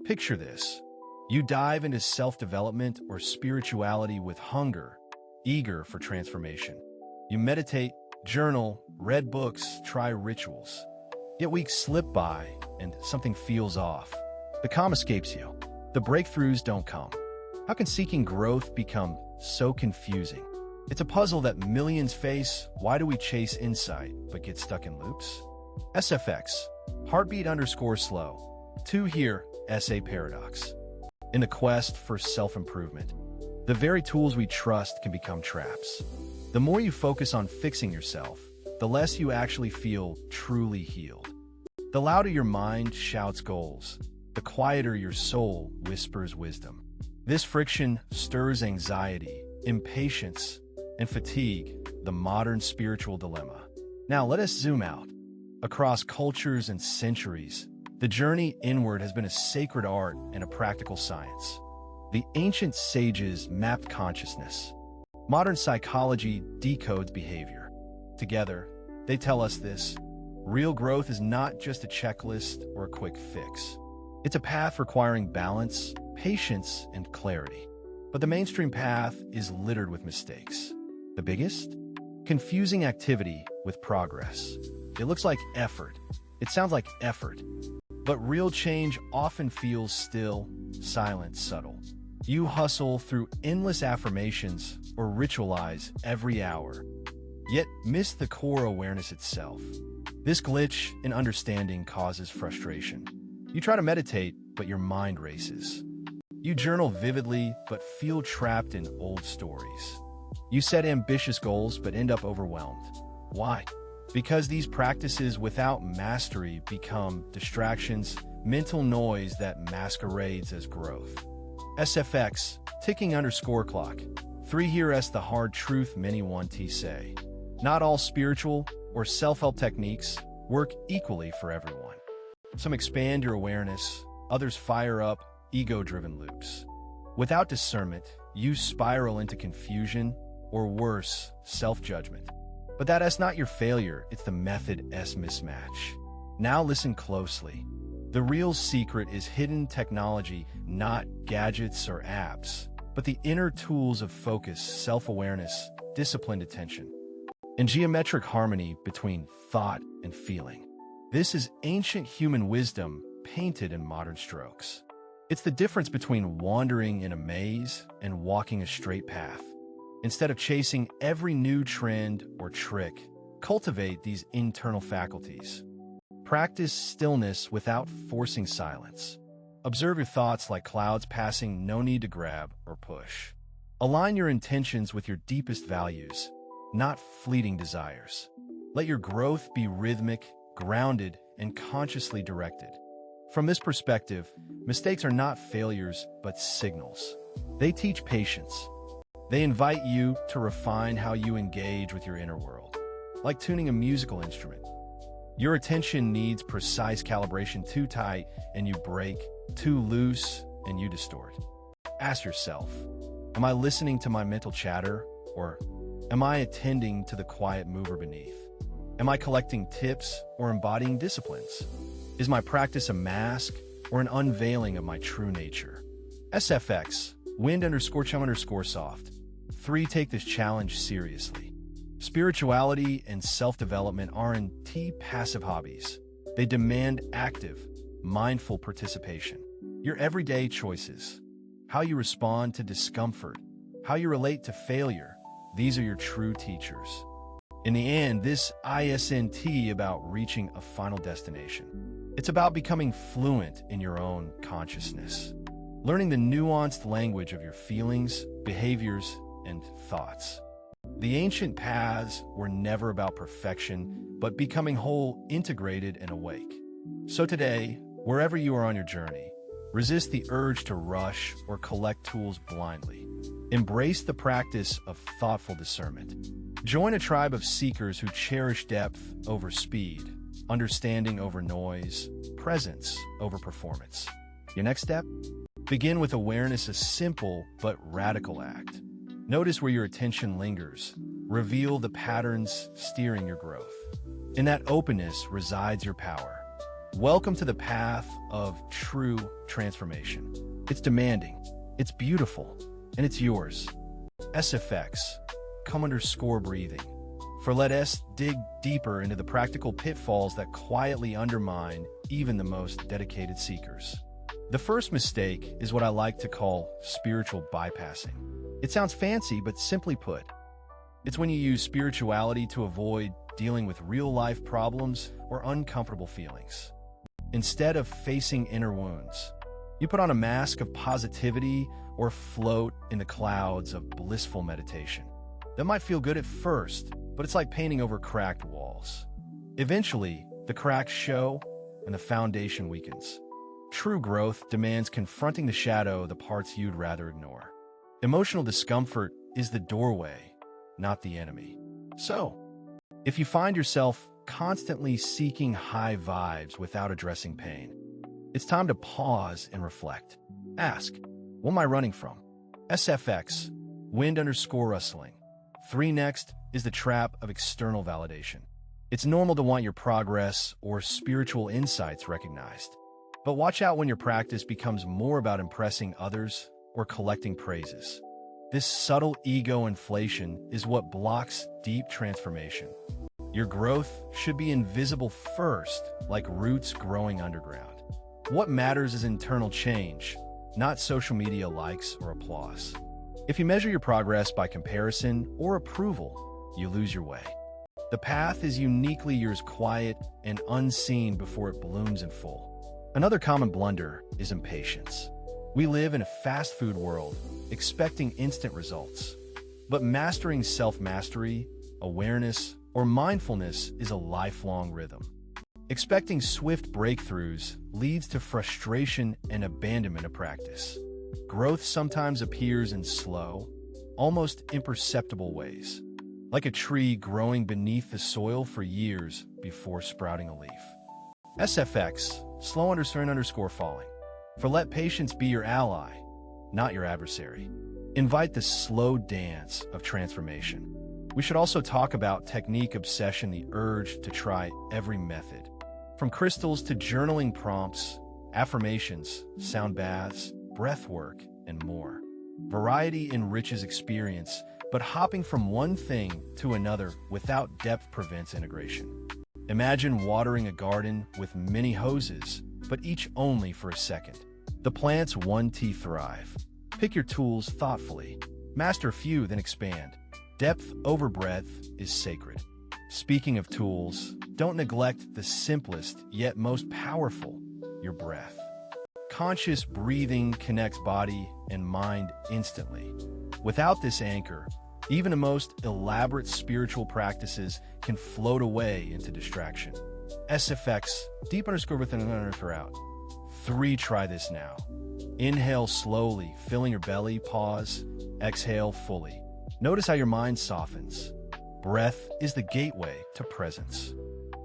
Picture this. You dive into self-development or spirituality with hunger, eager for transformation. You meditate, journal, read books, try rituals. Yet weeks slip by and something feels off. The calm escapes you. The breakthroughs don't come. How can seeking growth become so confusing? It's a puzzle that millions face. Why do we chase insight but get stuck in loops? SFX, heartbeat_slow. 2 here, SA paradox. In the quest for self-improvement, the very tools we trust can become traps. The more you focus on fixing yourself, the less you actually feel truly healed. The louder your mind shouts goals, the quieter your soul whispers wisdom. This friction stirs anxiety, impatience, and fatigue, the modern spiritual dilemma. Now let us zoom out. Across cultures and centuries, the journey inward has been a sacred art and a practical science. The ancient sages mapped consciousness. Modern psychology decodes behavior. Together, they tell us this: real growth is not just a checklist or a quick fix. It's a path requiring balance, patience, and clarity. But the mainstream path is littered with mistakes. The biggest? Confusing activity with progress. It looks like effort. It sounds like effort. But real change often feels still, silent, subtle. You hustle through endless affirmations or ritualize every hour, yet miss the core awareness itself. This glitch in understanding causes frustration. You try to meditate, but your mind races. You journal vividly, but feel trapped in old stories. You set ambitious goals, but end up overwhelmed. Why? Because these practices without mastery become distractions, mental noise that masquerades as growth. SFX, ticking_clock. 3 here as the hard truth many want to say. Not all spiritual or self-help techniques work equally for everyone. Some expand your awareness, others fire up ego-driven loops. Without discernment, you spiral into confusion, or worse, self-judgment. But that's not your failure, it's the method's mismatch. Now listen closely. The real secret is hidden technology, not gadgets or apps, but the inner tools of focus, self-awareness, disciplined attention, and geometric harmony between thought and feeling. This is ancient human wisdom painted in modern strokes. It's the difference between wandering in a maze and walking a straight path. Instead of chasing every new trend or trick, cultivate these internal faculties. Practice stillness without forcing silence. Observe your thoughts like clouds passing, no need to grab or push. Align your intentions with your deepest values, not fleeting desires. Let your growth be rhythmic, grounded, and consciously directed. From this perspective, mistakes are not failures, but signals. They teach patience. They invite you to refine how you engage with your inner world. Like tuning a musical instrument. Your attention needs precise calibration. Too tight and you break, too loose and you distort. Ask yourself, am I listening to my mental chatter, or am I attending to the quiet mover beneath? Am I collecting tips or embodying disciplines? Is my practice a mask or an unveiling of my true nature? SFX, wind_chum_soft. 3 take this challenge seriously. Spirituality and self-development aren't passive hobbies. They demand active, mindful participation. Your everyday choices, how you respond to discomfort, how you relate to failure, these are your true teachers. In the end, this isn't about reaching a final destination. It's about becoming fluent in your own consciousness, learning the nuanced language of your feelings, behaviors, and thoughts. The ancient paths were never about perfection, but becoming whole, integrated, and awake. So today, wherever you are on your journey, resist the urge to rush or collect tools blindly. Embrace the practice of thoughtful discernment. Join a tribe of seekers who cherish depth over speed, understanding over noise, presence over performance. Your next step? Begin with awareness, a simple but radical act. Notice where your attention lingers. Reveal the patterns steering your growth. In that openness resides your power. Welcome to the path of true transformation. It's demanding, it's beautiful, and it's yours. SFX, come_breathing. For let us dig deeper into the practical pitfalls that quietly undermine even the most dedicated seekers. The first mistake is what I like to call spiritual bypassing. It sounds fancy, but simply put, it's when you use spirituality to avoid dealing with real-life problems or uncomfortable feelings. Instead of facing inner wounds, you put on a mask of positivity or float in the clouds of blissful meditation. That might feel good at first, but it's like painting over cracked walls. Eventually, the cracks show and the foundation weakens. True growth demands confronting the shadow, the parts you'd rather ignore. Emotional discomfort is the doorway, not the enemy. So, if you find yourself constantly seeking high vibes without addressing pain, it's time to pause and reflect. Ask, what am I running from? SFX, wind_rustling. 3 next is the trap of external validation. It's normal to want your progress or spiritual insights recognized. But watch out when your practice becomes more about impressing others or collecting praises. This subtle ego inflation is what blocks deep transformation. Your growth should be invisible first, like roots growing underground. What matters is internal change, not social media likes or applause. If you measure your progress by comparison or approval, you lose your way. The path is uniquely yours, quiet and unseen before it blooms in full. Another common blunder is impatience. We live in a fast food world, expecting instant results. But mastering self-mastery, awareness, or mindfulness is a lifelong rhythm. Expecting swift breakthroughs leads to frustration and abandonment of practice. Growth sometimes appears in slow, almost imperceptible ways, like a tree growing beneath the soil for years before sprouting a leaf. SFX, slow_falling. For let patience be your ally, not your adversary. Invite the slow dance of transformation. We should also talk about technique obsession, the urge to try every method. From crystals to journaling prompts, affirmations, sound baths, breath work, and more. Variety enriches experience, but hopping from one thing to another without depth prevents integration. Imagine watering a garden with many hoses, but each only for a second. The plants won't thrive. Pick your tools thoughtfully. Master a few, then expand. Depth over breadth is sacred. Speaking of tools, don't neglect the simplest yet most powerful, your breath. Conscious breathing connects body and mind instantly. Without this anchor, even the most elaborate spiritual practices can float away into distraction. SFX, deep_within throughout. 3, try this now. Inhale slowly, filling your belly, pause, exhale fully. Notice how your mind softens. Breath is the gateway to presence.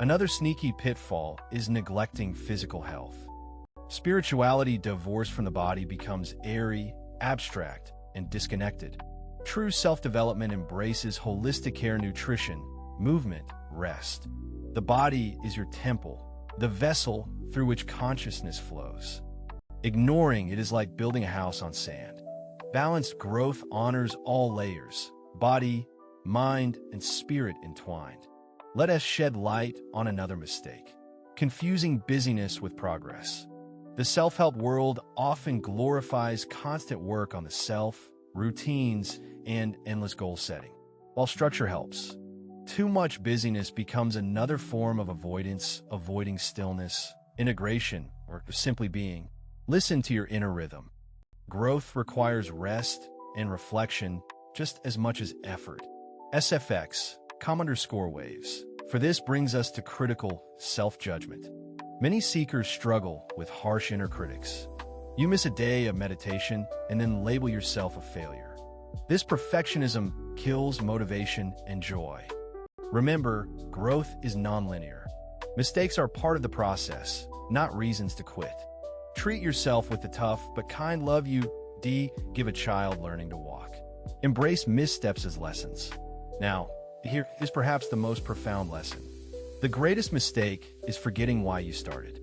Another sneaky pitfall is neglecting physical health. Spirituality divorced from the body becomes airy, abstract, and disconnected. True self-development embraces holistic care, nutrition, movement, rest. The body is your temple, the vessel through which consciousness flows. Ignoring it is like building a house on sand. Balanced growth honors all layers, body, mind, and spirit entwined. Let us shed light on another mistake: confusing busyness with progress. The self-help world often glorifies constant work on the self, routines, and endless goal setting. While structure helps, too much busyness becomes another form of avoidance, avoiding stillness, integration, or simply being. Listen to your inner rhythm. Growth requires rest and reflection just as much as effort. SFX, come_waves. For this brings us to critical self-judgment. Many seekers struggle with harsh inner critics. You miss a day of meditation and then label yourself a failure. This perfectionism kills motivation and joy. Remember, growth is nonlinear. Mistakes are part of the process, not reasons to quit. Treat yourself with the tough but kind love you give a child learning to walk. Embrace missteps as lessons. Now, here is perhaps the most profound lesson. The greatest mistake is forgetting why you started.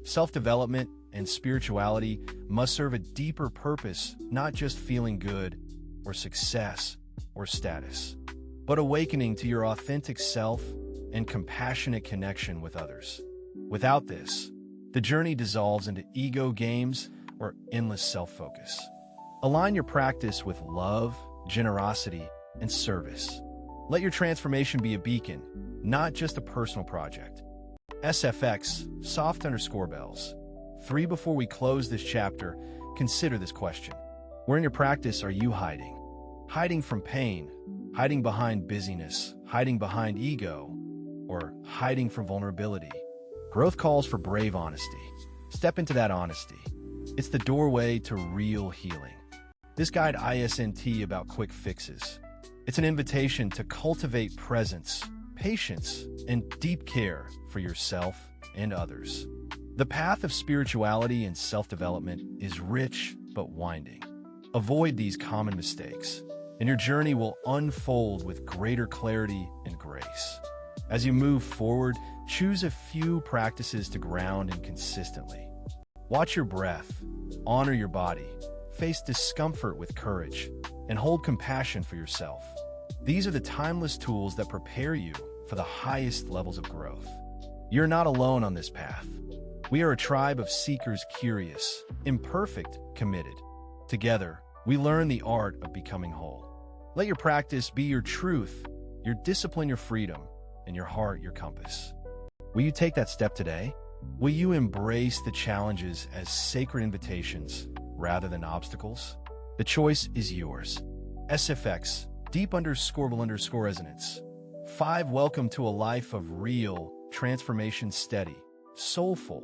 Self-development and spirituality must serve a deeper purpose, not just feeling good or success or status, but awakening to your authentic self and compassionate connection with others. Without this, the journey dissolves into ego games or endless self-focus. Align your practice with love, generosity, and service. Let your transformation be a beacon, not just a personal project. SFX, soft_bells. 3. Before we close this chapter, consider this question. Where in your practice are you hiding? Hiding from pain, hiding behind busyness, hiding behind ego, or hiding from vulnerability? Growth calls for brave honesty. Step into that honesty. It's the doorway to real healing. This guide isn't about quick fixes. It's an invitation to cultivate presence, patience, and deep care for yourself and others. The path of spirituality and self-development is rich but winding. Avoid these common mistakes, and your journey will unfold with greater clarity and grace. As you move forward, choose a few practices to ground and consistently. Watch your breath, honor your body, face discomfort with courage, and hold compassion for yourself. These are the timeless tools that prepare you for the highest levels of growth. You're not alone on this path. We are a tribe of seekers, curious, imperfect, committed. Together, we learn the art of becoming whole. Let your practice be your truth, your discipline your freedom, and your heart your compass. Will you take that step today? Will you embrace the challenges as sacred invitations rather than obstacles? The choice is yours. SFX, deep_resonance. 5. Welcome to a life of real transformation, steady, soulful,